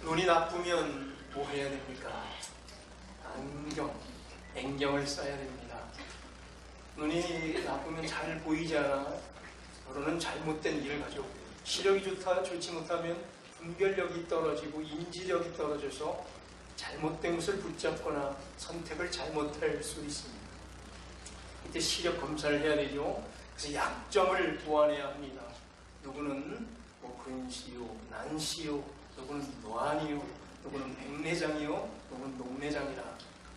눈이 나쁘면 뭐 해야 됩니까? 안경을 써야 됩니다. 눈이 나쁘면 잘 보이지 않아. 그러는 잘못된 일을 가져오고, 시력이 좋지 못하면 분별력이 떨어지고 인지력이 떨어져서 잘못된 것을 붙잡거나 선택을 잘못할 수 있습니다. 이때 시력 검사를 해야 되죠. 그래서 약점을 보완해야 합니다. 누구는 근시요, 난시요, 누구는 노안이요, 누구는 백내장이요, 누구는 녹내장이라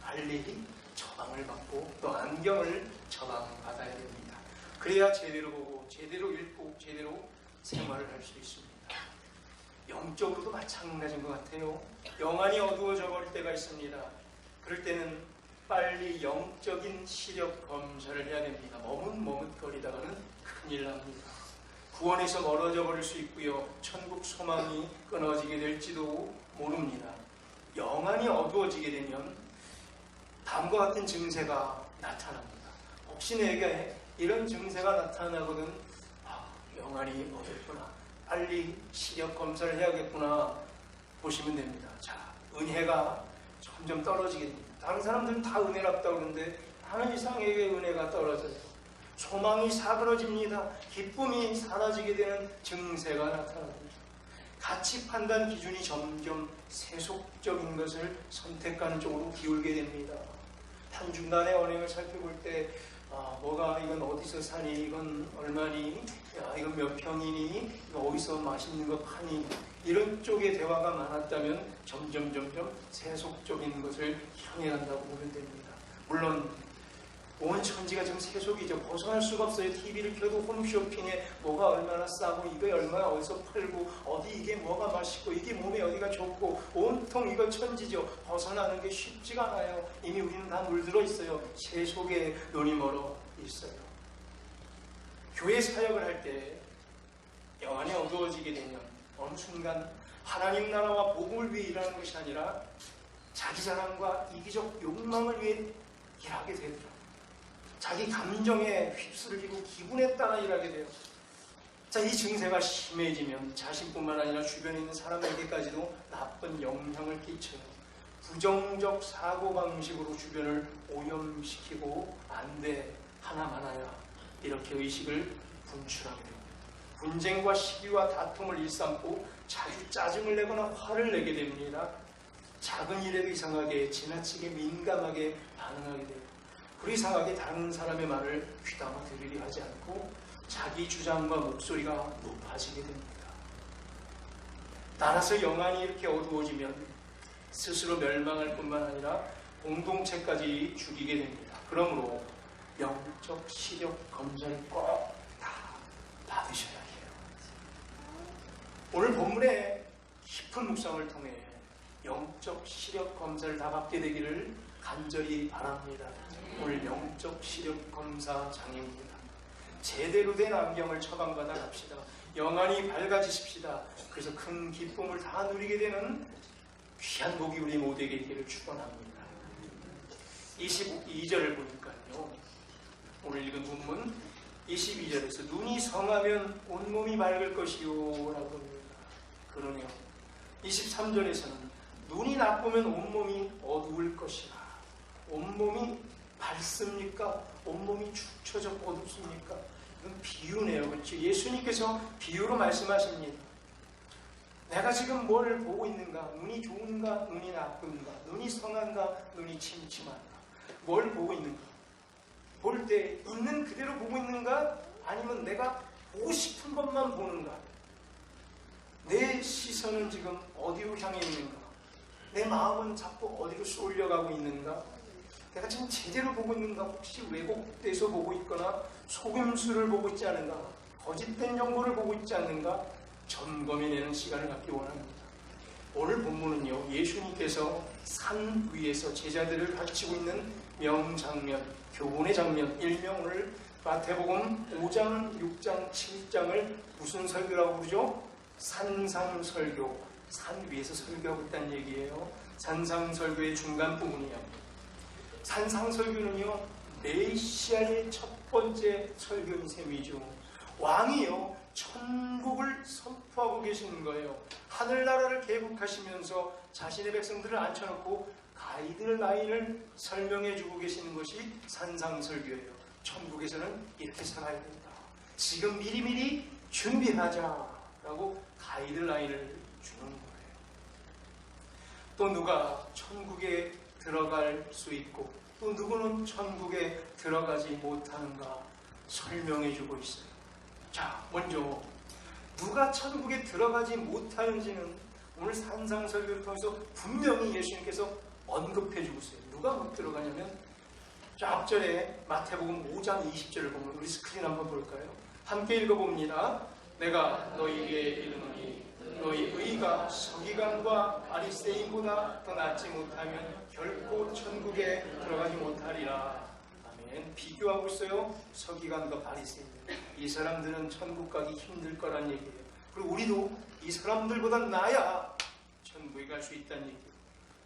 빨리 처방을 받고 또 안경을 처방받아야 됩니다. 그래야 제대로 보고 제대로 읽고 제대로 생활을 할 수 있습니다. 영적으로도 마찬가지인 것 같아요. 영안이 어두워져 버릴 때가 있습니다. 그럴 때는 빨리 영적인 시력 검사를 해야 됩니다. 머뭇머뭇거리다가는 큰일 납니다. 구원에서 멀어져 버릴 수 있고요. 천국 소망이 끊어지게 될지도 모릅니다. 영안이 어두워지게 되면 다음과 같은 증세가 나타납니다. 혹시 내게 이런 증세가 나타나거든, 영안이 어둡구나, 빨리 시력 검사를 해야겠구나 보시면 됩니다. 자, 은혜가 점점 떨어지게 됩니다. 다른 사람들은 다 은혜랍다고 그러는데 나는 이상하게 은혜가 떨어져요. 소망이 사그러집니다. 기쁨이 사라지게 되는 증세가 나타납니다. 가치 판단 기준이 점점 세속적인 것을 선택하는 쪽으로 기울게 됩니다. 한중간의 언행을 살펴볼 때 뭐가 이건 어디서 사니, 이건 얼마니, 이건 몇 평이니, 이건 어디서 맛있는 거 파니, 이런 쪽의 대화가 많았다면 점점 세속적인 것을 향해 간다고 보면 됩니다. 물론 온 천지가 지금 세속이죠. 벗어날 수가 없어요. TV를 켜도 홈쇼핑에 뭐가 얼마나 싸고 이게 얼마나 어디서 팔고 어디 이게 뭐가 맛있고 이게 몸에 어디가 좋고 온통 이거 천지죠. 벗어나는 게 쉽지가 않아요. 이미 우리는 다 물들어 있어요. 세속에 눈이 멀어 있어요. 교회 사역을 할 때 영안이 어두워지게 되면 어느 순간 하나님 나라와 복음을 위해 일하는 것이 아니라 자기 자랑과 이기적 욕망을 위해 일하게 되더라고요. 자기 감정에 휩쓸리고 기분에 따라 일하게 돼요. 자, 이 증세가 심해지면 자신뿐만 아니라 주변에 있는 사람에게까지도 나쁜 영향을 끼쳐요. 부정적 사고방식으로 주변을 오염시키고 안 돼, 하나만하야, 이렇게 의식을 분출하게 됩니다. 분쟁과 시기와 다툼을 일삼고 자주 짜증을 내거나 화를 내게 됩니다. 작은 일에도 이상하게 지나치게 민감하게 반응하게 돼요. 그리고 이상하게 다른 사람의 말을 귀담아 들으려 하지 않고 자기 주장과 목소리가 높아지게 됩니다. 따라서 영안이 이렇게 어두워지면 스스로 멸망할 뿐만 아니라 공동체까지 죽이게 됩니다. 그러므로 영적 시력 검사를 꼭 다 받으셔야 해요. 오늘 본문의 깊은 묵상을 통해 영적 시력 검사를 다 받게 되기를 간절히 바랍니다. 오늘 영적 시력 검사 장입니다. 제대로 된 안경을 처방받아 갑시다. 영안이 밝아지십시다. 그래서 큰 기쁨을 다 누리게 되는 귀한 복이 우리 모두에게 있기를 축원합니다. 22절을 보니까요, 오늘 읽은 본문 22절에서 눈이 성하면 온몸이 밝을 것이요 라고 합니다. 그러네요. 23절에서는 눈이 나쁘면 온몸이 어두울 것이라. 온몸이 밝습니까? 온몸이 축 처져 어둡습니까? 이건 비유네요. 그렇죠? 예수님께서 비유로 말씀하십니다. 내가 지금 뭘 보고 있는가? 눈이 좋은가? 눈이 나쁜가? 눈이 성한가? 눈이 침침한가? 뭘 보고 있는가? 볼 때 있는 그대로 보고 있는가? 아니면 내가 보고 싶은 것만 보는가? 내 시선은 지금 어디로 향해 있는가? 내 마음은 자꾸 어디로 쏠려가고 있는가? 내가 지금 제대로 보고 있는가? 혹시 왜곡돼서 보고 있거나 속임수를 보고 있지 않은가? 거짓된 정보를 보고 있지 않는가? 점검해내는 시간을 갖기 원합니다. 오늘 본문은요, 예수님께서 산 위에서 제자들을 가르치고 있는 명장면, 교훈의 장면, 일명 오늘 마태복음 5장, 6장, 7장을 무슨 설교라고 부르죠? 산상설교. 산 위에서 설교하고 있다는 얘기예요. 산상설교의 중간 부분이에요. 산상설교는요, 메시아의 첫 번째 설교인 셈이죠. 왕이요, 천국을 선포하고 계시는 거예요. 하늘나라를 계획하시면서 자신의 백성들을 앉혀놓고 가이드라인을 설명해 주고 계시는 것이 산상설교예요. 천국에서는 이렇게 살아야 된다. 지금 미리미리 준비하자라고 가이드라인을 주는 거예요. 또 누가 천국에 들어갈 수 있고 또 누구는 천국에 들어가지 못하는가 설명해 주고 있어요. 자, 먼저 누가 천국에 들어가지 못하는지는 오늘 산상설교를 통해서 분명히 예수님께서 언급해 주고 있어요. 누가 못 들어가냐면 앞절에 마태복음 5장 20절을 보면 우리 스크린 한번 볼까요? 함께 읽어봅니다. 내가 너희에게 이르노니 너희 의가 서기관과 바리새인보다 더 낫지 못하면 결코 천국에 들어가지 못하리라. 아멘. 비교하고 있어요. 서기관과 바리새인들. 이 사람들은 천국 가기 힘들 거란 얘기예요. 그리고 우리도 이 사람들보다 나야 천국에 갈 수 있다는 얘기예요.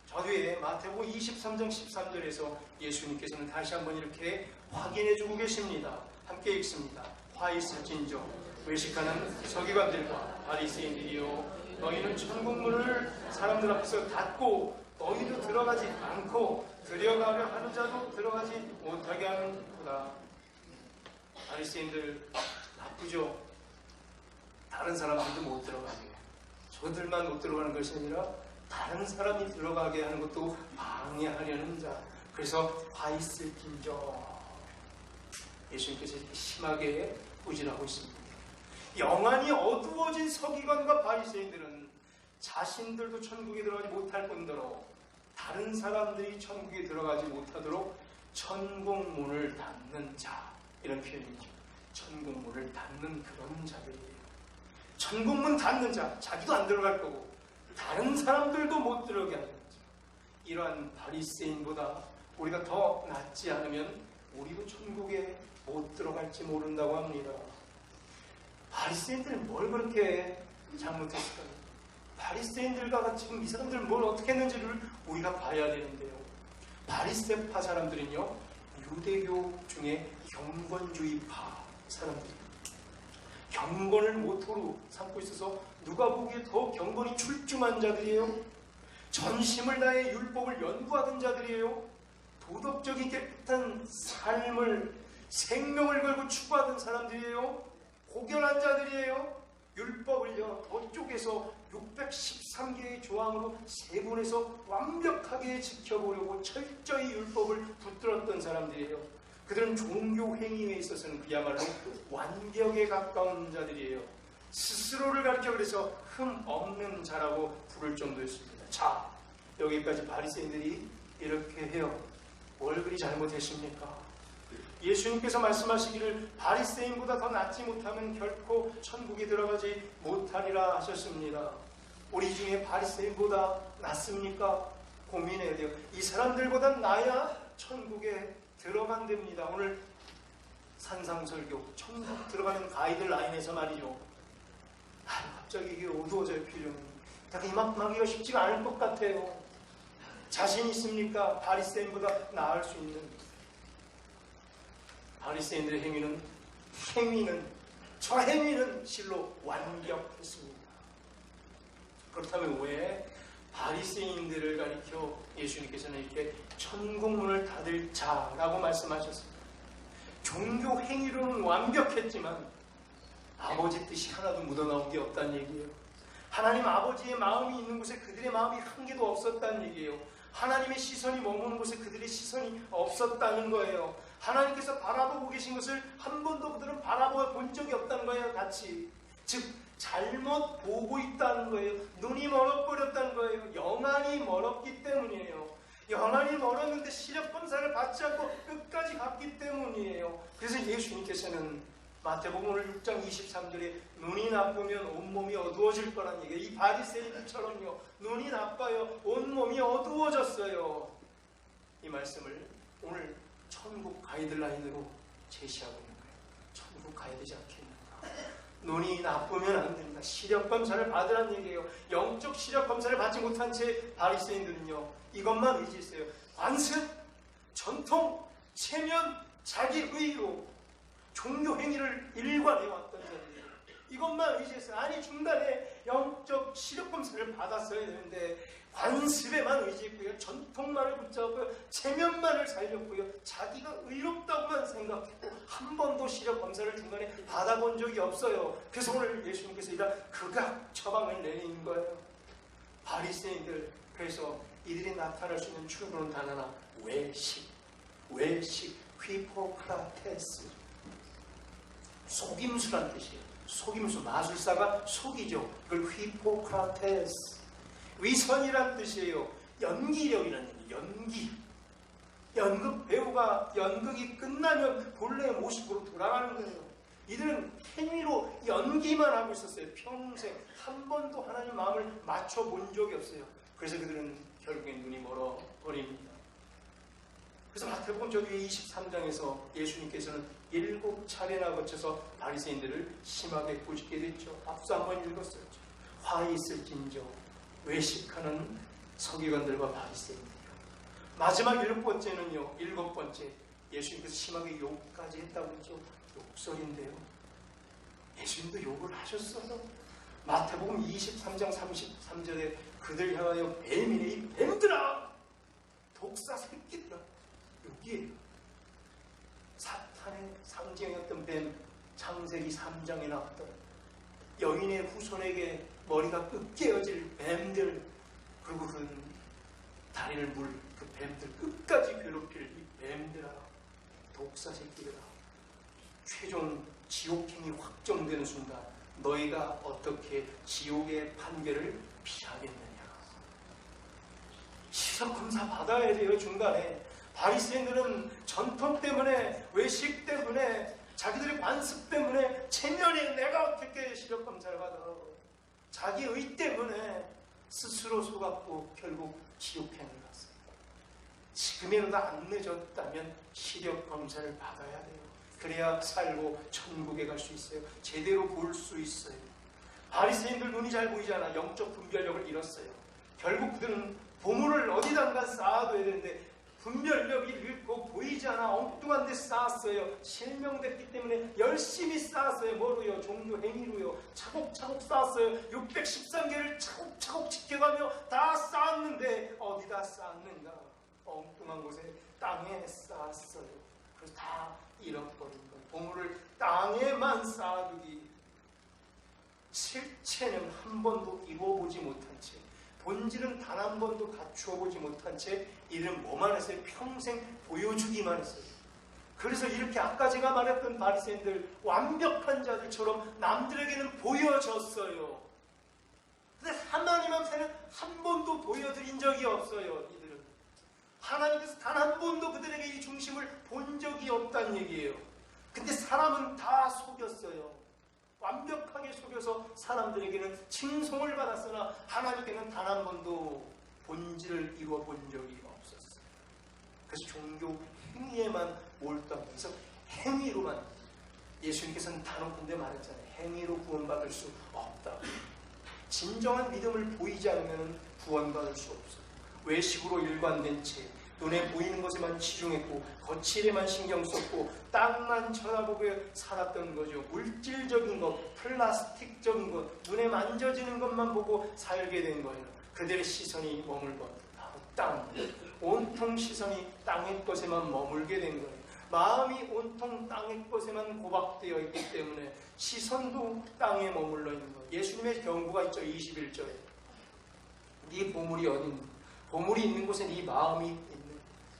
저 뒤에 마태복음 23장 13절에서 예수님께서는 다시 한번 이렇게 확인해 주고 계십니다. 함께 읽습니다. 화 있을진저 외식하는 서기관들과 바리새인들이요 너희는 천국문을 사람들 앞에서 닫고 너희도 들어가지 않고 들어가려 하는 자도 들어가지 못하게 하는구나. 바리새인들 나쁘죠? 다른 사람들도 못 들어가게, 저들만 못 들어가는 것이 아니라 다른 사람이 들어가게 하는 것도 방해하려는 자. 그래서 화 있을진저 예수님께서 이렇게 심하게 꾸짖하고 있습니다. 영안이 어두워진 서기관과 바리새인들은 자신들도 천국에 들어가지 못할 뿐더러 다른 사람들이 천국에 들어가지 못하도록 천국문을 닫는 자, 이런 표현이죠. 천국문을 닫는 그런 자들이에요. 천국문 닫는 자, 자기도 안 들어갈 거고 다른 사람들도 못 들어가게 하는 거죠. 이러한 바리새인보다 우리가 더 낫지 않으면 우리도 천국에 못 들어갈지 모른다고 합니다. 바리새인들은 뭘 그렇게 잘못했을까요? 바리새인들과 지금 이 사람들 뭘 어떻게 했는지를 우리가 봐야 되는데요. 바리새파 사람들은요, 유대교 중에 경건주의파 사람들입니다. 경건을 모토로 삼고 있어서 누가 보기에 더 경건이 출중한 자들이에요. 전심을 다해 율법을 연구하던 자들이에요. 도덕적인 깨끗한 삶을 생명을 걸고 추구하던 사람들이에요. 고결한 자들이에요. 율법을요 더 쪼개서 613개의 조항으로 세분해서 완벽하게 지켜보려고 철저히 율법을 붙들었던 사람들이에요. 그들은 종교 행위에 있어서는 그야말로 완벽에 가까운 자들이에요. 스스로를 가르쳐 그래서 흠 없는 자라고 부를 정도였습니다. 자, 여기까지 바리새인들이 이렇게 해요. 뭘 그리 잘못했습니까? 예수님께서 말씀하시기를 바리새인보다 더 낫지 못하면 결코 천국에 들어가지 못하리라 하셨습니다. 우리 중에 바리새인보다 낫습니까? 고민해야 돼요. 이 사람들보다 나야 천국에 들어간답니다. 오늘 산상설교, 천국 들어가는 가이드라인에서 말이죠. 갑자기 이게 어두워져요, 필요는. 이만하기가 쉽지가 않을 것 같아요. 자신 있습니까? 바리새인보다 나을 수 있는. 바리새인들의 저 행위는 실로 완벽했습니다. 그렇다면 왜 바리새인들을 가리켜 예수님께서는 이렇게 천국문을 닫을 자라고 말씀하셨습니다. 종교 행위로는 완벽했지만 아버지 뜻이 하나도 묻어나온 게 없다는 얘기예요. 하나님 아버지의 마음이 있는 곳에 그들의 마음이 한 개도 없었다는 얘기예요. 하나님의 시선이 머무는 곳에 그들의 시선이 없었다는 거예요. 하나님께서 바라보고 계신 것을 한 번도 그들은 바라본 적이 없다는 거예요. 같이. 즉 잘못 보고 있다는 거예요. 눈이 멀어버렸다는 거예요. 영안이 멀었기 때문이에요. 영안이 멀었는데 시력검사를 받지 않고 끝까지 갔기 때문이에요. 그래서 예수님께서는 마태복음 오늘 6장 23절에 눈이 나쁘면 온몸이 어두워질 거란 얘기예요. 이 바리새인들처럼요. 눈이 나빠요. 온몸이 어두워졌어요. 이 말씀을 오늘 천국 가이드라인으로 제시하고 있는 거예요. 천국 가야 되지 않겠는가. 눈이 나쁘면 안 된다. 시력검사를 받으란 얘기예요. 영적 시력검사를 받지 못한 채 바리새인들은요. 이것만 의지했어요. 관습, 전통, 체면, 자기 의로 종교 행위를 일관해왔던 자들이에요. 이것만 의지했어요. 아니 중간에 영적 시력 검사를 받았어야 되는데 관습에만 의지했고요. 전통만을 붙잡고요. 체면만을 살렸고요. 자기가 의롭다고만 생각했고 한 번도 시력 검사를 중간에 받아본 적이 없어요. 그래서 오늘 예수님께서 이런 극악 처방을 내린 거예요. 바리새인들, 그래서 이들이 나타날 수 있는 출구는 단 하나, 외식, 휘포크라테스, 속임수란 뜻이에요. 속임수, 마술사가 속이죠. 그걸 휘포크라테스. 위선이란 뜻이에요. 연기력이라는 얘기예요. 연극 배우가 연극이 끝나면 본래의 모습으로 돌아가는 거예요. 이들은 행위로 연기만 하고 있었어요. 평생 한 번도 하나님 마음을 맞춰본 적이 없어요. 그래서 그들은 결국엔 눈이 멀어버립니다. 그래서 마태복음 저 뒤에 23장에서 예수님께서는 7차례나 거쳐서 바리새인들을 심하게 꾸짖게 됐죠. 앞서 한번 읽었어요. 화 있을진저 외식하는 서기관들과 바리새인들이요. 마지막 7번째는요. 7번째 예수님께서 심하게 욕까지 했다고 했죠. 욕설인데요. 예수님도 욕을 하셨어요. 마태복음 23장 33절에 그들 향하여 뱀이네 이 뱀들아 독사 새끼들아, 여기에 사탄의 상징이었던 뱀, 창세기 3장에 나왔던 여인의 후손에게 머리가 으깨어질 뱀들, 그리고 그 다리를 물 그 뱀들 끝까지 괴롭힐 이 뱀들아, 독사 새끼들아, 최종 지옥행이 확정되는 순간 너희가 어떻게 지옥의 판결을 피하겠느냐. 시력검사 받아야 돼요. 중간에 바리새인들은 전통 때문에, 외식 때문에, 자기들의 관습 때문에, 체면에 내가 어떻게 시력검사를 받아, 자기 의 때문에 스스로 속았고 결국 지옥행을 갔어요. 지금이라도 안 늦었다면 시력검사를 받아야 돼요. 그래야 살고 천국에 갈 수 있어요. 제대로 볼 수 있어요. 바리새인들 눈이 잘 보이잖아. 영적 분별력을 잃었어요. 결국 그들은 보물을 어디단가 쌓아둬야 되는데 분별력이 잃고 보이지 않아 엉뚱한 데 쌓았어요. 실명됐기 때문에 열심히 쌓았어요. 뭐로요? 종교 행위로요. 차곡차곡 쌓았어요. 613개를 차곡차곡 지켜가며 다 쌓았는데 어디다 쌓았는가? 엉뚱한 곳에 땅에 쌓았어요. 그래서 다 잃어버린 거예요. 보물을 땅에만 쌓아두기, 실체는 한 번도 입어보지 못한 채, 본질은 단 한 번도 갖추어보지 못한 채 이들은 뭐만 했어요? 평생 보여주기만 했어요. 그래서 이렇게 아까 제가 말했던 바리새인들, 완벽한 자들처럼 남들에게는 보여졌어요. 근데 하나님한테는 한 번도 보여드린 적이 없어요. 이들은 하나님께서 단 한 번도 그들에게 이 중심을 본 적이 없다는 얘기예요. 근데 사람은 다 속였어요. 완벽하게 속여서 사람들에게는 칭송을 받았으나 하나님께는 단 한 번도 본질을 입어본 적이 없었어요. 그래서 종교 행위에만 몰두하면서 행위로만, 예수님께서는 단언컨대 말했잖아요. 행위로 구원받을 수 없다. 진정한 믿음을 보이지 않으면 구원받을 수 없어요. 외식으로 일관된 채 눈에 보이는 것에만 치중했고 거칠에만 신경 썼고 땅만 쳐다보고 살았던 거죠. 물질적인 것, 플라스틱적인 것, 눈에 만져지는 것만 보고 살게 된 거예요. 그들의 시선이 머물건 바로 땅, 온통 시선이 땅의 것에만 머물게 된 거예요. 마음이 온통 땅의 것에만 고박되어 있기 때문에 시선도 땅에 머물러 있는 거예요. 예수님의 경고가 있죠. 21절에 네 보물이 어딘가, 보물이 있는 곳에 네 마음이 있는,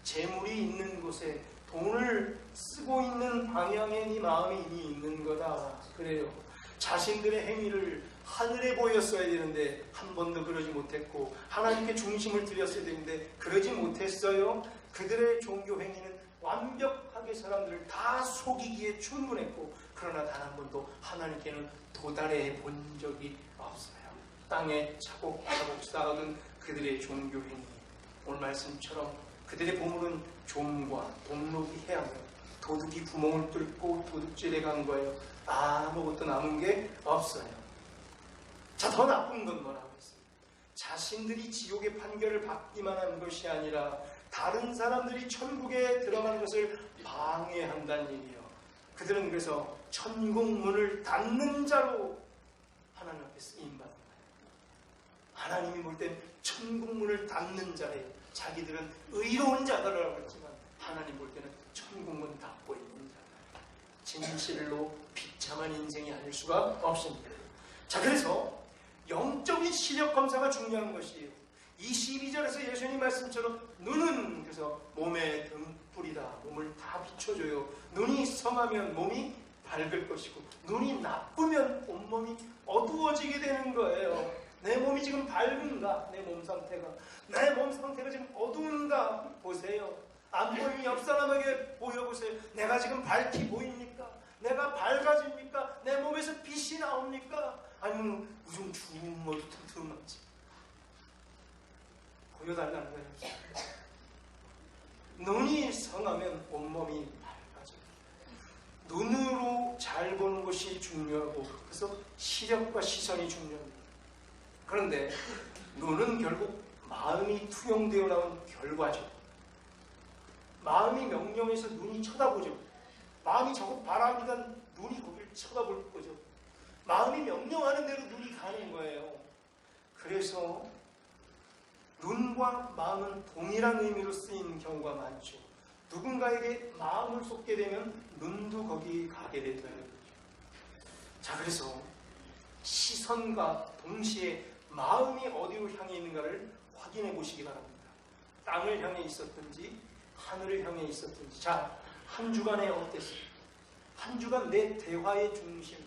재물이 있는 곳에, 돈을 쓰고 있는 방향에 네 마음이 이미 있는 거다. 그래요. 자신들의 행위를 하늘에 보였어야 되는데 한 번도 그러지 못했고, 하나님께 중심을 드렸어야 되는데 그러지 못했어요. 그들의 종교 행위는 완벽하게 사람들을 다 속이기에 충분했고, 그러나 단 한 번도 하나님께는 도달해 본 적이 없어요. 땅에 차곡차곡 쌓아둔 그들의 종교 행위, 오늘 말씀처럼 그들의 보물은 좀과 동록이 해하며 도둑이 구멍을 뚫고 도둑질해 간 거예요. 아무것도 남은 게 없어요. 자, 더 나쁜 건 뭐라고 했어요? 자신들이 지옥의 판결을 받기만 한 것이 아니라 다른 사람들이 천국에 들어가는 것을 방해한다는 얘기예요. 그들은 그래서 천국문을 닫는 자로 하나님 앞에 쓰임받는 거예요. 하나님이 볼 땐 천국문을 닫는 자예요. 자기들은 의로운 자다라고 했지만 하나님 볼 때는 천국문 닫고 있는 자다. 진실로 비참한 인생이 아닐 수가 없습니다. 자, 그래서 영적인 시력 검사가 중요한 것이에요. 이 12절에서 예수님 말씀처럼 눈은 그래서 몸의 등불이다. 몸을 다 비춰줘요. 눈이 성하면 몸이 밝을 것이고 눈이 나쁘면 온몸이 어두워지게 되는 거예요. 내 몸이 지금 밝은가? 내 몸 상태가 지금 어두운가? 보세요. 안 보이면 옆 사람에게 보여보세요. 내가 지금 밝게 보입니까? 내가 밝아집니까? 내 몸에서 빛이 나옵니까? 아니면 우중충 어두컴컴하지? 보여달라는 거예요. 눈이 성하면 온몸이 밝아져요. 눈으로 잘 보는 것이 중요하고 그래서 시력과 시선이 중요합니다. 그런데 눈은 결국 마음이 투영되어 나온 결과죠. 마음이 명령해서 눈이 쳐다보죠. 마음이 저거 바라니까 눈이 거기를 쳐다볼 거죠. 마음이 명령하는 대로 눈이 가는 거예요. 그래서 눈과 마음은 동일한 의미로 쓰이는 경우가 많죠. 누군가에게 마음을 쏟게 되면 눈도 거기 가게 된다는 거죠. 자, 그래서 시선과 동시에 마음이 어디로 향해 있는가를 확인해 보시기 바랍니다. 땅을 향해 있었든지 하늘을 향해 있었든지. 자, 한 주간에 어땠어요? 한 주간 내 대화의 중심,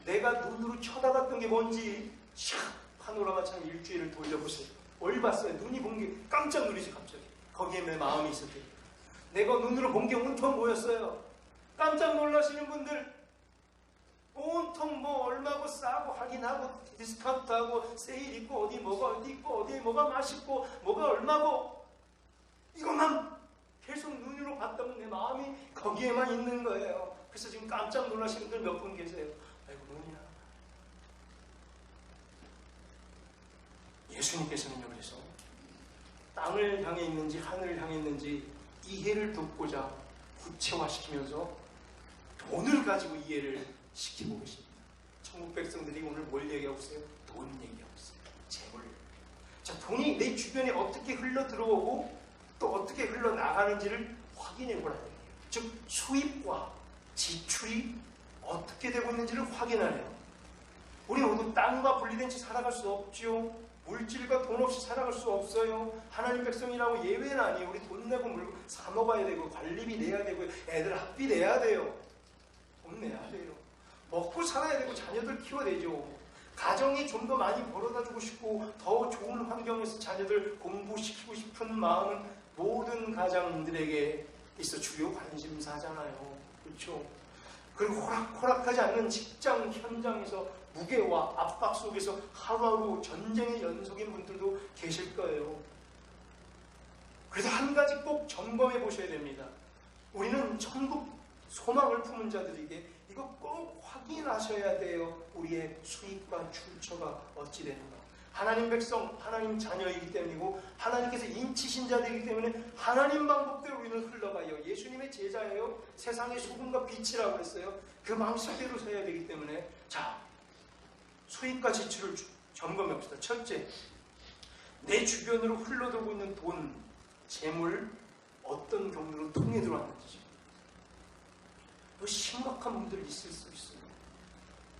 내가 눈으로 쳐다봤던 게 뭔지 샥 파노라마처럼 일주일을 돌려보세요. 뭘 봤어요? 눈이 본 게 깜짝 놀라지 갑자기. 거기에 내 마음이 있었대요. 내가 눈으로 본 게 온통 뭐였어요? 깜짝 놀라시는 분들 온통 뭐 얼마고 싸고 확인하고 디스카운트하고 세일 있고 어디 뭐가 어디 있고 어디 뭐가 맛있고 뭐가 얼마고 이것만 계속 눈으로 봤다면 내 마음이 거기에만 있는 거예요. 그래서 지금 깜짝 놀라시는 분들 몇 분 계세요. 아이고 눈이야. 예수님께서는요, 그래서 땅을 향해 있는지 하늘을 향해 있는지 이해를 돕고자 구체화시키면서 돈을 가지고 이해를 시키고 계십니다. 천국 백성들이 오늘 뭘 얘기하고 있어요? 돈 얘기하고 있어요. 재물. 자, 돈이 내 주변에 어떻게 흘러 들어오고 또 어떻게 흘러나가는지를 확인해 보라는 거예요. 즉 수입과 지출이 어떻게 되고 있는지를 확인하네요. 우리 모두 땅과 분리된 채 살아갈 수 없죠. 물질과 돈 없이 살아갈 수 없어요. 하나님 백성이라고 예외는 아니에요. 우리 돈 내고 물건 사 먹어야 되고 관리비 내야 되고 애들 학비 내야 돼요. 돈 내야 돼요. 먹고 살아야 되고 자녀들 키워내죠. 가정이 좀 더 많이 벌어다 주고 싶고 더 좋은 환경에서 자녀들 공부시키고 싶은 마음은 모든 가장들에게 있어 주요 관심사잖아요. 그렇죠? 그리고 호락호락하지 않는 직장 현장에서 무게와 압박 속에서 하루하루 전쟁의 연속인 분들도 계실 거예요. 그래서 한 가지 꼭 점검해 보셔야 됩니다. 우리는 천국 소망을 품은 자들에게 이거 꼭 확인하셔야 돼요. 우리의 수입과 출처가 어찌 되는가. 하나님 백성, 하나님 자녀이기 때문이고 하나님께서 인치신 자들이기 때문에 하나님 방법대로 우리는 흘러가요. 예수님의 제자예요. 세상의 소금과 빛이라고 했어요. 그 방식대로 서야 되기 때문에 자, 수입과 지출을 점검해 봅시다. 첫째, 내 주변으로 흘러들고 있는 돈, 재물 어떤 경로로 통해 들어왔는지. 심각한 분들이 있을 수 있어요.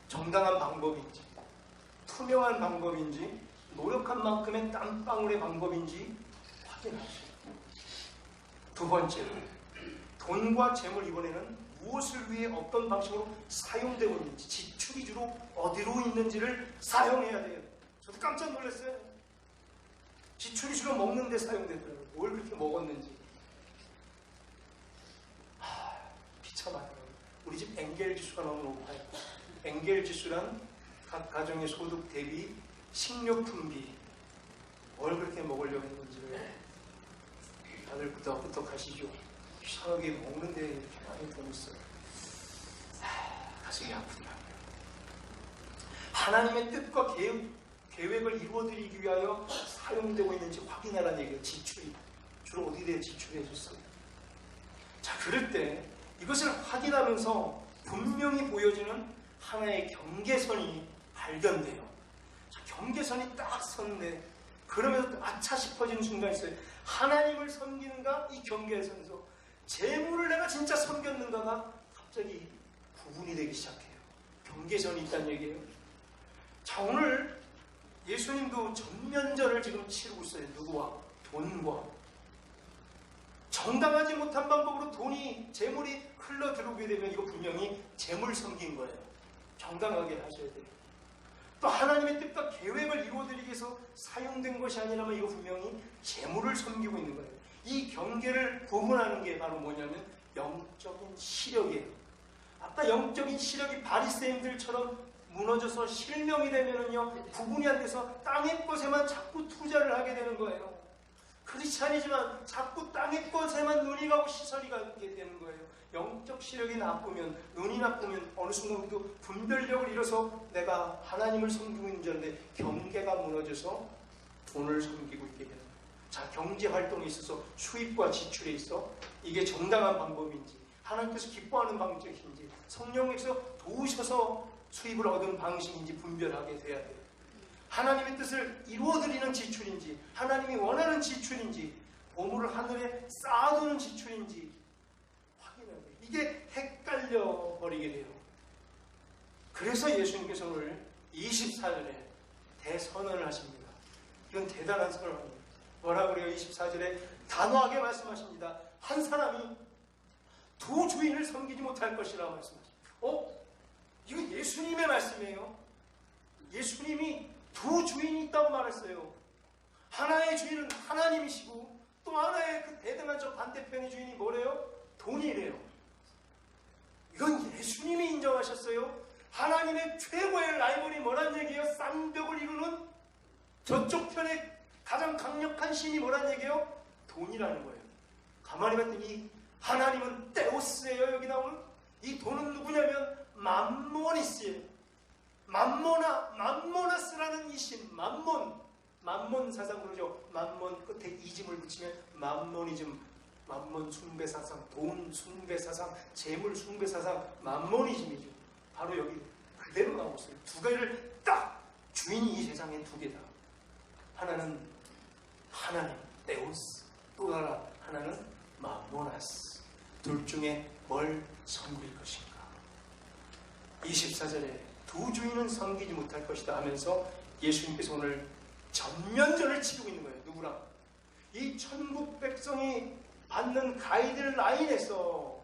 정당한 방법인지 투명한 방법인지 노력한 만큼의 땀방울의 방법인지 확인하시오. 두 번째로 돈과 재물 이번에는 무엇을 위해 어떤 방식으로 사용되고 있는지 지출이 주로 어디로 있는지를 사용해야 돼요. 저도 깜짝 놀랐어요. 지출이 주로 먹는 데 사용되더라고요. 뭘 그렇게 먹었는지. 비참하네요. 우리 집 엔겔지수가 너무 높아요. 엔겔지수란 각 가정의 소득 대비 식료품비 뭘 그렇게 먹으려고 했는지를 다들 끄덕끄덕 하시죠. 이상하게 먹는데 이렇게 많이 돈 있어요. 가슴이 아프더라고요. 하나님의 뜻과 계획을 이루어드리기 위하여 사용되고 있는지 확인하라는 얘기예요. 지출이 주로 어디에 지출해 줬어요. 자, 그럴 때 이것을 확인하면서 분명히 보여지는 하나의 경계선이 발견돼요. 자, 경계선이 딱 섰는데 그러면서 아차 싶어지는 순간이 있어요. 하나님을 섬기는가? 이 경계선에서 재물을 내가 진짜 섬겼는가가 갑자기 구분이 되기 시작해요. 경계선이 있다는 얘기예요. 자, 오늘 예수님도 전면전을 지금 치르고 있어요. 누구와? 돈과. 정당하지 못한 방법으로 돈이, 재물이 흘러 들어오게 되면 이거 분명히 재물 섬긴 거예요. 정당하게 하셔야 돼요. 또 하나님의 뜻과 계획을 이루어드리기 위해서 사용된 것이 아니라면 이거 분명히 재물을 섬기고 있는 거예요. 이 경계를 구분하는 게 바로 뭐냐면 영적인 시력이에요. 아까 영적인 시력이 바리새인들처럼 무너져서 실명이 되면은요, 구분이 안 돼서 땅의 것에만 자꾸 투자를 하게 되는 거예요. 크리스찬이지만 자꾸 땅의 것에만 눈이 가고 시선이 가게 되는 거예요. 영적 시력이 나쁘면, 눈이 나쁘면 어느 순간 우리도 분별력을 잃어서 내가 하나님을 섬기고 있는 줄 알았는데 경계가 무너져서 돈을 섬기고 있게 되는 거예요. 자, 경제 활동에 있어서 수입과 지출에 있어 이게 정당한 방법인지, 하나님께서 기뻐하는 방식인지, 성령께서 도우셔서 수입을 얻은 방식인지 분별하게 돼야 돼요. 하나님의 뜻을 이루어드리는 지출인지, 하나님이 원하는 지출인지, 보물을 하늘에 쌓아두는 지출인지 확인해야 돼요. 이게 헷갈려 버리게 돼요. 그래서 예수님께서 오늘 24절에 대선언을 하십니다. 이건 대단한 선언입니다. 뭐라 그래요? 24절에 단호하게 말씀하십니다. 한 사람이 두 주인을 섬기지 못할 것이라고 말씀하십니다. 이거 예수님의 말씀이에요. 예수님이 두 주인이 있다고 말했어요. 하나의 주인은 하나님이시고 또 하나의 그 대등한 저 반대편의 주인이 뭐래요? 돈이래요. 이건 예수님이 인정하셨어요. 하나님의 최고의 라이벌이 뭐란 얘기예요? 쌍벽을 이루는 저쪽 편의 가장 강력한 신이 뭐란 얘기예요? 돈이라는 거예요. 가만히 봤더니 하나님은 데오스예요. 여기 나오는 이 돈은 누구냐면 맘모니스예요. 맘모나스라는 이 신, 맘몬 사상 그러죠. 맘몬 끝에 이즘을 붙이면 맘모니즘, 맘몬 숭배사상, 돈 숭배사상, 재물 숭배사상, 맘모니즘이죠. 바로 여기 그대로 나오고 있어요. 두 가지를 딱 주인이 이 세상에 두 개다. 하나는 하나님, 데오스, 또 하나는 맘모나스. 둘 중에 뭘 섬길 것인가? 24절에 두 주인은 섬기지 못할 것이다 하면서 예수님께서 오늘 전면전을 치르고 있는 거예요. 누구랑? 이 천국 백성이 받는 가이드라인에서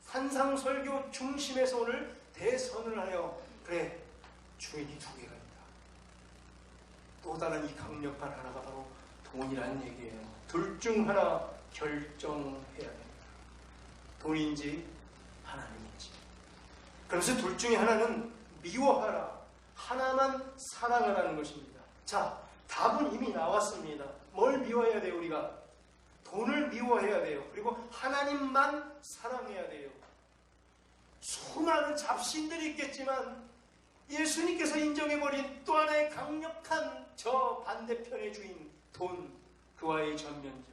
산상설교 중심에서 오늘 대선을 하여 그래, 주인이 두 개가 있다. 또 다른 이 강력한 하나가 바로 돈이라는 얘기예요. 둘 중 하나 결정해야 됩니다. 돈인지 하나님인지. 그래서 둘 중에 하나는 미워하라, 하나만 사랑하라는 것입니다. 자, 답은 이미 나왔습니다. 뭘 미워해야 돼요? 우리가 돈을 미워해야 돼요. 그리고 하나님만 사랑해야 돼요. 수많은 잡신들이 있겠지만 예수님께서 인정해버린 또 하나의 강력한 저 반대편의 주인 돈, 그와의 전면전.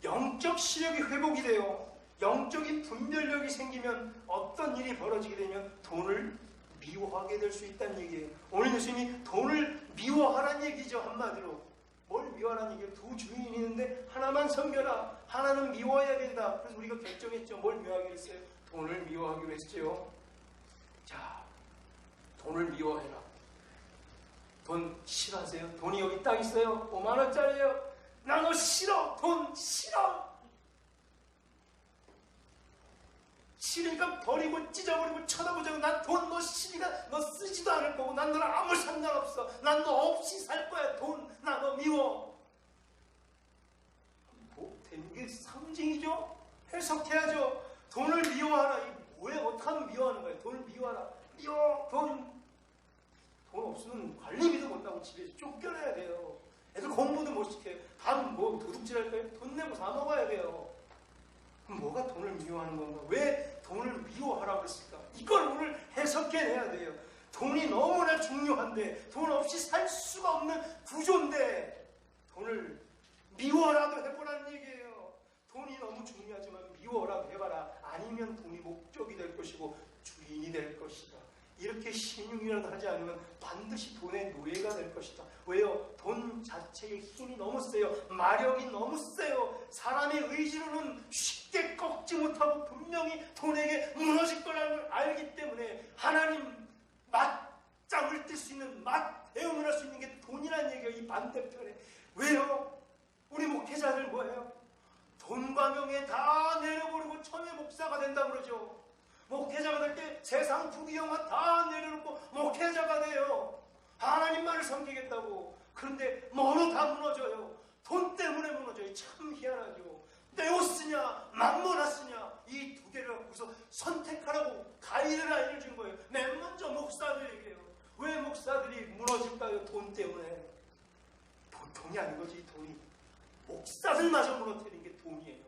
영적 시력이 회복이 돼요. 영적인 분별력이 생기면 어떤 일이 벌어지게 되면 돈을 미워하게 될 수 있다는 얘기예요. 오늘 예수님이 돈을 미워하라는 얘기죠. 한마디로. 뭘 미워하라는 얘기예요? 두 주인이 있는데 하나만 섬겨라. 하나는 미워해야 된다. 그래서 우리가 결정했죠. 뭘 미워하기로 했어요? 돈을 미워하기로 했죠. 자, 돈을 미워해라. 돈 싫어하세요? 돈이 여기 딱 있어요. 5만 원짜리예요. 나 너 싫어. 돈 싫어. 싫으니까 버리고 찢어버리고 쳐다보자고. 난 돈 너 싫으니까 너 쓰지도 않을 거고 난 너랑 아무 상관없어. 난 너 없이 살 거야. 돈 나 너 미워. 뭐 된 게 상징이죠? 해석해야죠. 돈을 미워하라. 이게 뭐예요? 어떻게 하면 미워하는 거예요? 돈을 미워하라. 미워. 돈 없으면 관리비도 못 나고 집에서 쫓겨나야 돼요. 애들 공부도 못 시켜요. 밥 뭐 도둑질 할 거예요? 돈 내고 사 먹어야 돼요. 그럼 뭐가 돈을 미워하는 건가? 왜 돈을 미워하라고 했을까? 이걸 오늘 해석해내야 돼요. 돈이 너무나 중요한데, 돈 없이 살 수가 없는 구조인데 돈을 미워라도 해보라는 얘기예요. 돈이 너무 중요하지만 미워라도 해봐라. 아니면 돈이 목적이 될 것이고 주인이 될 것이다. 이렇게 신용이라도 하지 않으면 반드시 돈의 노예가 될 것이다. 왜요? 돈 자체의 힘이 너무 세요. 마력이 너무 세요. 사람의 의지로는 쉽게 꺾지 못하고 분명히 돈에게 무너질 거라는 걸 알기 때문에 하나님 맞짱을 뜰 수 있는, 맞대응을 할 수 있는 게 돈이라는 얘기예요. 이 반대편에. 왜요? 우리 목회자들 뭐예요? 돈과 명예 다 내려버리고 천의 목사가 된다 그러죠. 목회자가 될 때 세상 부귀영화 다 내려놓고 목회자가 돼요. 하나님만을 섬기겠다고. 그런데 뭐로 다 무너져요? 돈 때문에 무너져요. 참 희한하죠. 데오스냐 맘모나스냐, 이 두 개를 갖고서 선택하라고 가이드라인을 준 거예요. 맨 먼저 목사들에게요. 왜 목사들이 무너질까요? 돈 때문에. 보통이 아닌 거지. 돈이 목사들마저 무너뜨린 게 돈이에요.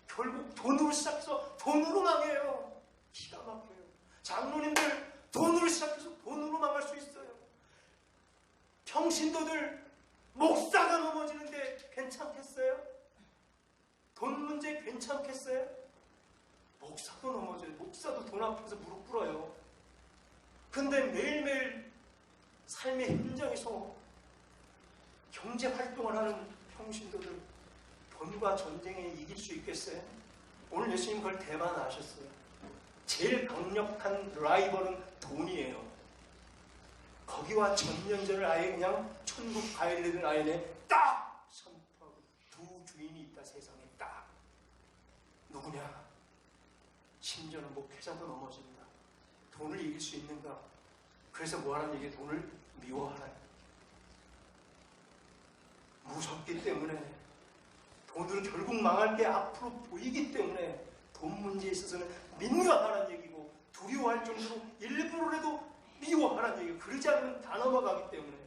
결국 돈으로 시작해서 돈으로 망해요. 기가 막혀요. 장로님들 돈으로 시작해서 돈으로 망할 수 있어요. 평신도들 목사가 넘어지는데 괜찮겠어요? 돈 문제 괜찮겠어요? 목사도 넘어져요. 목사도 돈 앞에서 무릎 꿇어요. 근데 매일매일 삶의 현장에서 경제 활동을 하는 평신도들 돈과 전쟁에 이길 수 있겠어요? 오늘 예수님 그걸 대만하셨어요. 제일 강력한 라이벌은 돈이에요. 거기와 전면전을 아예 그냥 천국 가일레든 아이네 딱 선포하고, 두 주인이 있다 세상에 딱. 누구냐? 심지어는 목회자도 넘어집니다. 돈을 이길 수 있는가? 그래서 뭐하는 얘기에 돈을 미워하라. 무섭기 때문에, 돈으로 결국 망할 게 앞으로 보이기 때문에 돈 문제에 있어서는 민감하라는 얘기고, 두려워할 정도로 일부러라도 미워하라는 얘기고, 그러지 않으면 다 넘어가기 때문에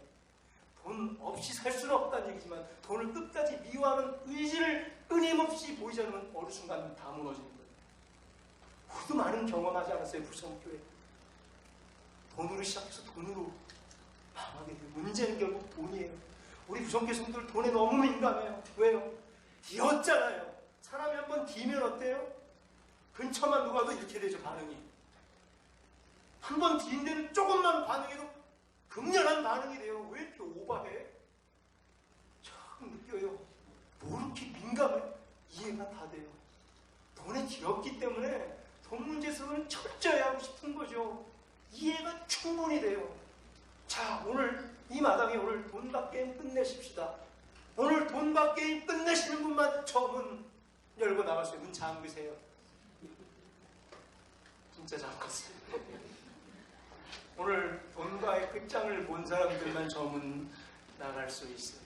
돈 없이 살 수는 없다는 얘기지만, 돈을 끝까지 미워하는 의지를 끊임없이 보이지 않으면 어느 순간 다 무너지는 거예요. 우리도 많은 경험하지 않았어요? 부성교회 돈으로 시작해서 돈으로 망하게 돼요. 문제는 결국 돈이에요. 우리 부성교회 성도들 돈에 너무 민감해요. 왜요? 뒤었잖아요. 사람이 한번 뒤면 어때요? 근처만 누가도 이렇게 되죠. 반응이. 한번 뒤인 데는 조금만 반응해도 극렬한 반응이 돼요. 왜 이렇게 오버해? 참 느껴요. 뭐 이렇게 민감해? 이해가 다 돼요. 돈에 뒤었기 때문에 돈 문제에서는 철저히 하고 싶은 거죠. 이해가 충분히 돼요. 자, 오늘 이 마당에 오늘 돈밥 게임 끝내십시다. 오늘 돈밥 게임 끝내시는 분만 저 문 열고 나가세요. 문 잠그세요. 진짜 잠갔어요. 오늘 돈과의 끝장을 본 사람들만 저 문 나갈 수 있어요.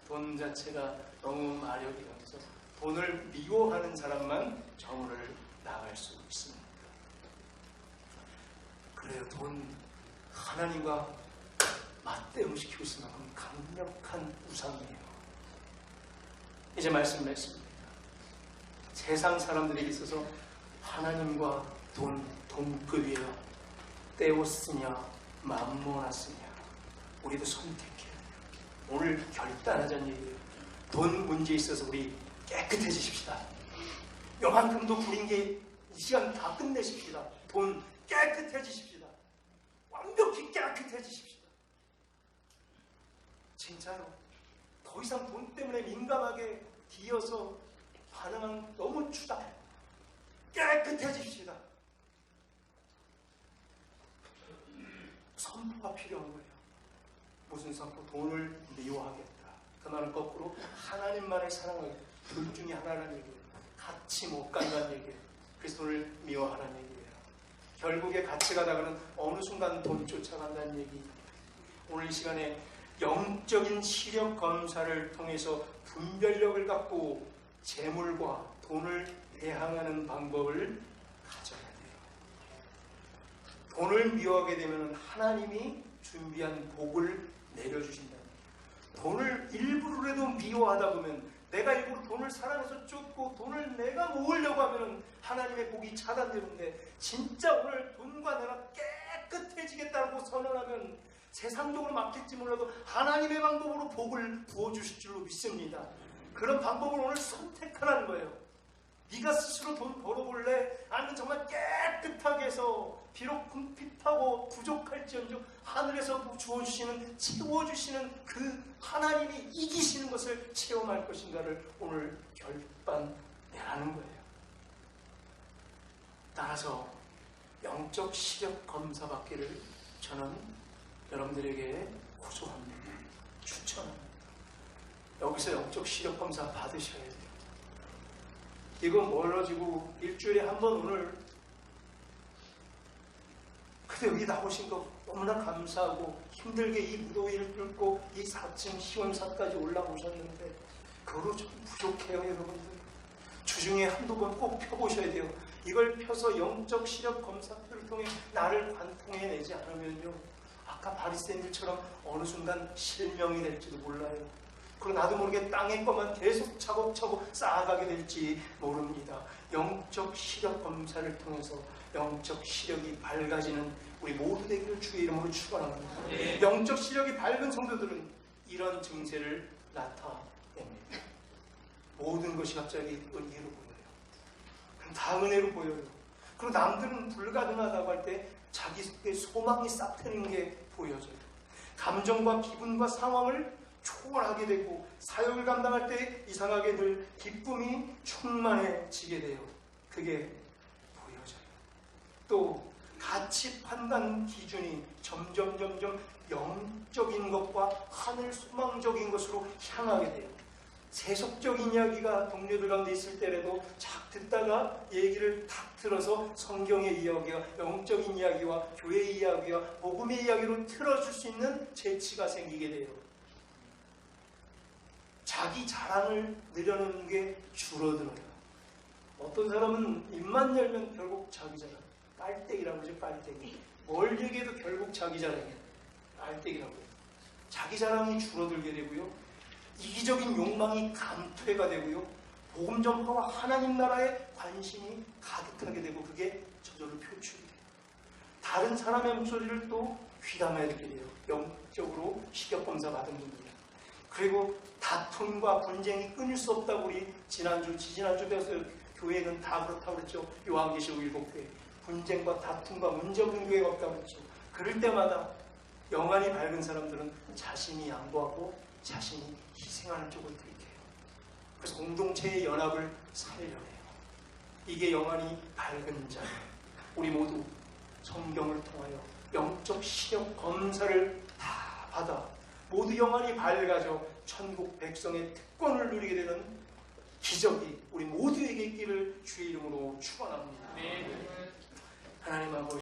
돈 자체가 너무 마력이 강해서 돈을 미워하는 사람만 저 문을 나갈 수 있습니다. 그래요. 돈 하나님과 맞대응시키고 있으면 강력한 우상이에요. 이제 말씀했습니다. 세상 사람들에게 있어서 하나님과 동급이에요. 데오스냐 맘모나스냐, 우리도 선택해야 돼요. 오늘 결단하자는 얘기예요. 돈 문제에 있어서 우리 깨끗해지십시다. 요만큼도 구린 게 이 시간 다 끝내십시다. 돈 깨끗해지십시다. 완벽히 깨끗해지십시다. 진짜요. 더 이상 돈 때문에 민감하게 뒤어서 반응은 너무 추다. 깨끗해집시다. 선포가 필요한 거예요. 무슨 선포? 돈을 미워하겠다. 그 말은 거꾸로 하나님만을 사랑하겠다. 둘 중에 하나라는 얘기예요. 같이 못 간다는 얘기예요. 그래서 돈을 미워하라는 얘기예요. 결국에 같이 가다가는 어느 순간 돈 쫓아간다는 얘기. 오늘 이 시간에 영적인 시력 검사를 통해서 분별력을 갖고 재물과 돈을 대항하는 방법을 가져야 돼요. 돈을 미워하게 되면 하나님이 준비한 복을 내려주신다. 돈을 일부러라도 미워하다 보면, 내가 일부러 돈을 사랑해서 쫓고 돈을 내가 모으려고 하면 하나님의 복이 차단되는데, 진짜 오늘 돈과 내가 깨끗해지겠다고 선언하면 세상적으로 맞겠지 몰라도 하나님의 방법으로 복을 부어주실 줄로 믿습니다. 그런 방법을 오늘 선택하라는 거예요. 네가 스스로 돈 벌어볼래? 아니면 정말 깨끗하게 해서 비록 궁핍하고 부족할지언정 하늘에서 주어주시는, 채워주시는 그 하나님이 이기시는 것을 체험할 것인가를 오늘 결단내라는 거예요. 따라서 영적 시력 검사 받기를 저는 여러분들에게 호소합니다. 추천합니다. 여기서 영적 시력 검사 받으셔야 돼요. 이건 멀어지고 일주일에 한 번 오늘 근데 여기 나오신 거 너무나 감사하고 힘들게 이 무더위를 뚫고 이 4층 시원사까지 올라오셨는데 그거로 좀 부족해요. 여러분들 주중에 한두 번 꼭 펴보셔야 돼요. 이걸 펴서 영적 시력 검사표를 통해 나를 관통해내지 않으면요, 아까 바리새인들처럼 어느 순간 실명이 될지도 몰라요. 그리고 나도 모르게 땅의 것만 계속 차곡차곡 쌓아가게 될지 모릅니다. 영적 시력 검사를 통해서 영적 시력이 밝아지는 우리 모두 되기를 주의 이름으로 축원합니다. 네. 영적 시력이 밝은 성도들은 이런 증세를 나타냅니다. 모든 것이 갑자기 은혜로 보여요. 다 은혜로 보여요. 그리고 남들은 불가능하다고 할 때 자기 속에 소망이 싹 트는 게 보여져요. 감정과 기분과 상황을 초월하게 되고 사역을 감당할 때 이상하게 늘 기쁨이 충만해지게 돼요. 그게 보여져요. 또 가치 판단 기준이 점점 영적인 것과 하늘 소망적인 것으로 향하게 돼요. 세속적인 이야기가 동료들 가운데 있을 때라도 착 듣다가 얘기를 탁 들어서 성경의 이야기와 영적인 이야기와 교회의 이야기와 복음의 이야기로 틀어줄 수 있는 재치가 생기게 돼요. 자기 자랑을 늘려놓는 게 줄어들어요. 어떤 사람은 입만 열면 결국 자기 자랑, 깔때기라고 하죠. 깔때기. 뭘 얘기해도 결국 자기 자랑이에요. 깔때기라고 해요. 자기 자랑이 줄어들게 되고요, 이기적인 욕망이 감퇴가 되고요, 복음 전파와 하나님 나라에 관심이 가득하게 되고 그게 저절로 표출이 돼요. 다른 사람의 목소리를 또 귀담아야 듣게 돼요. 영적으로 시력검사 받은 분들은. 그리고 다툼과 분쟁이 끊을 수 없다고 우리 지지난주 배워서 교회는 다 그렇다고 그랬죠. 요한계시록 7회. 분쟁과 다툼과 문제없는 교회가 없다고 그랬죠. 그럴 때마다 영안이 밝은 사람들은 자신이 양보하고 자신이 희생하는 쪽을 들게요. 그래서 공동체의 연합을 살려내요. 이게 영안이 밝은 자예요. 우리 모두 성경을 통하여 영적 시력 검사를 다 받아 모두 영안이 밝아져 천국 백성의 특권을 누리게 되는 기적이 우리 모두에게 있기를 주의 이름으로 축원합니다. 하나님 아버지,